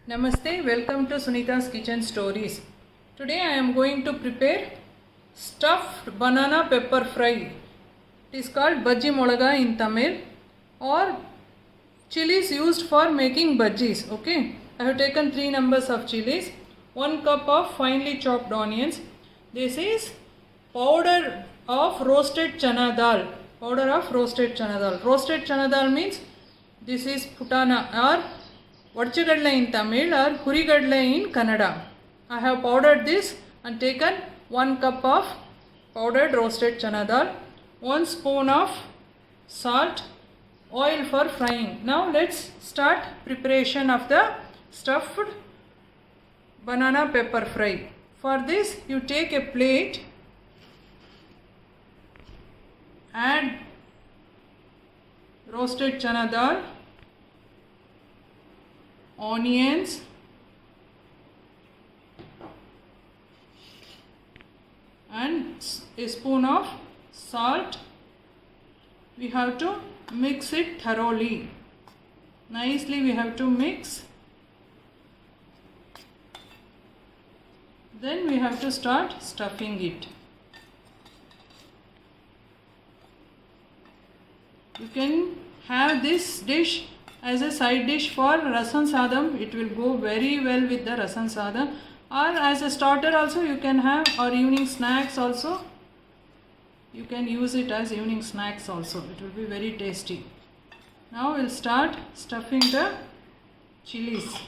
Namaste, welcome to Sunita's Kitchen Stories. Today I am going to prepare stuffed banana pepper fry. It is called bajji molaga in Tamil or chilies used for making bajjis. Okay, I have taken 3 numbers of chilies, 1 cup of finely chopped onions. This is powder of roasted chana dal. Powder of roasted chana dal. Roasted chana dal means this is putana or Vadchagadla in Tamil or Hurigadla in Kannada. I have powdered this and taken 1 cup of powdered roasted chana dal, 1 spoon of salt, oil for frying. Now let's start preparation of the stuffed banana pepper fry. For this you take a plate, add roasted chana dal, onions, and a spoon of salt. We have to mix it thoroughly. Nicely we have to mix. Then we have to start stuffing it. You can have this dish as a side dish for rasam sadam. It will go very well with the rasam sadam, or as a starter also you can have, or evening snacks also. You can use it as evening snacks also. It will be very tasty. Now we'll start stuffing the chilies.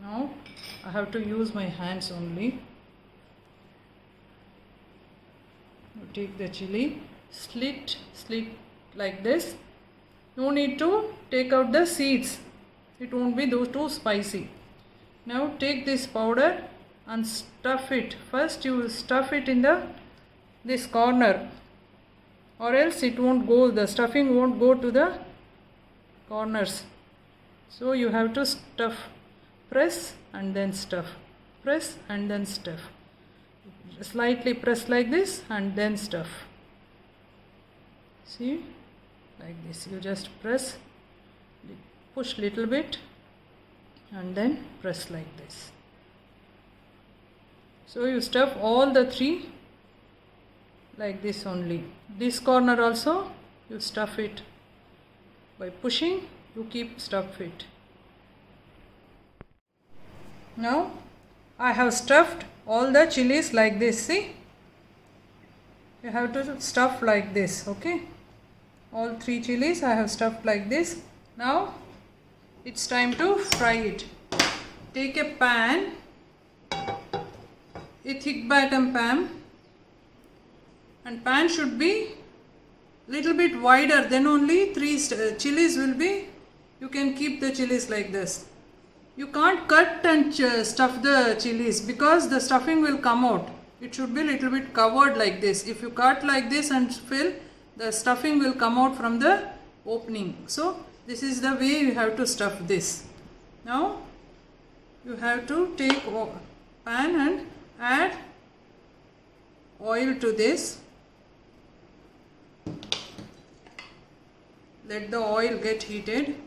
Now I have to use my hands only. Take the chili, slit like this. No need to take out the seeds. It won't be too spicy. Now take this powder and stuff it. First you will stuff it in this corner, or else it won't go. The stuffing won't go to the corners. So you have to stuff. Press and then stuff. Press and then stuff. Slightly press like this and then stuff. See, like this. You just press, push little bit and then press like this. So you stuff all the 3 like this only. This corner also you stuff it by pushing. You keep stuff it. Now I have stuffed all the chilies like this. See, you have to stuff like this. Okay, all 3 chilies I have stuffed like this. Now it's time to fry it. Take a pan, a thick bottom pan, and pan should be little bit wider, then only 3 chilies will be, you can keep the chilies like this. You can't cut and stuff the chilies because the stuffing will come out. It should be little bit covered like this. If you cut like this and fill, the stuffing will come out from the opening. So this is the way you have to stuff this. Now you have to take pan and add oil to this. Let the oil get heated.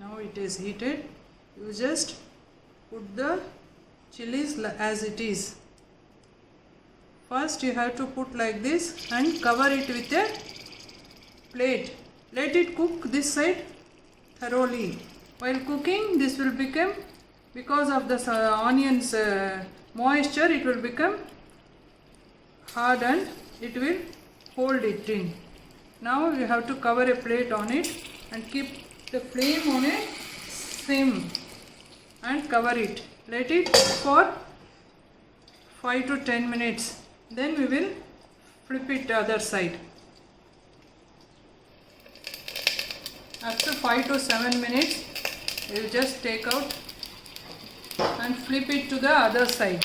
Now it is heated. You just put the chilies as it is. First you have to put like this and cover it with a plate. Let it cook this side thoroughly. While cooking, this will become, because of the onions moisture, it will become hard and it will hold it in. Now you have to cover a plate on it and keep the flame on a sim and cover it. Let it for 5 to 10 minutes. Then we will flip it the other side. After 5 to 7 minutes, you just take out and flip it to the other side.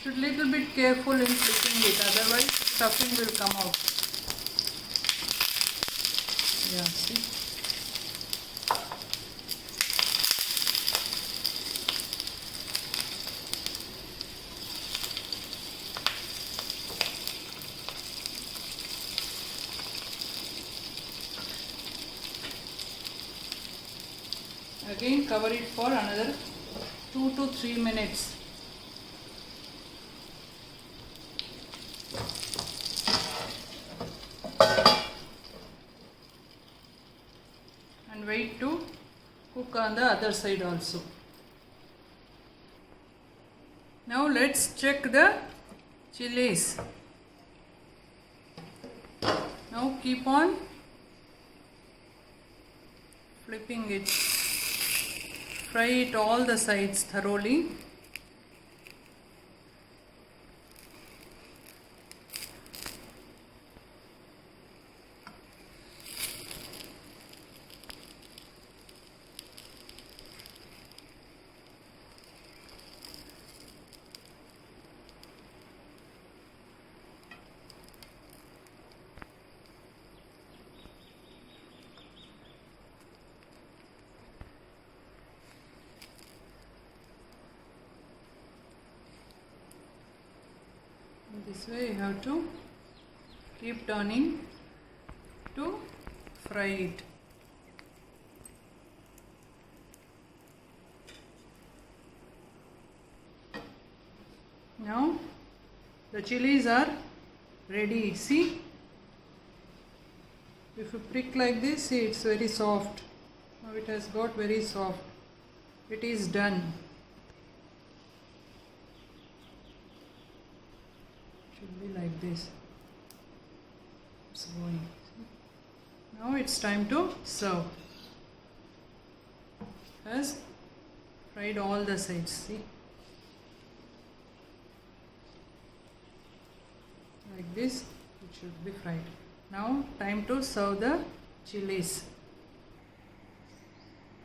Should little bit careful in flipping it, otherwise stuffing will come out. Yeah, see. Again cover it for another 2 to 3 minutes. And wait to cook on the other side also. Now let's check the chilies. Now keep on flipping it. Fry it all the sides thoroughly. This way you have to keep turning to fry it. Now the chilies are ready. See, if you prick like this, see, it's very soft. Now it has got very soft. It is done. Should be like this. It's going. Now it's time to serve. Has fried all the sides. See, like this it should be fried. Now time to serve the chilies.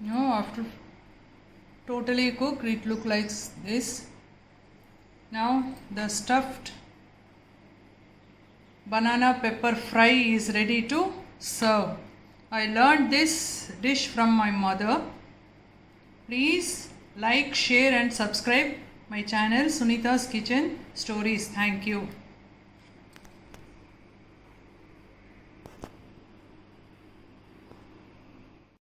Now after totally cooked, it looks like this. Now the stuffed banana pepper fry is ready to serve. I learned this dish from my mother. Please like, share and subscribe my channel Sunita's Kitchen Stories. Thank you.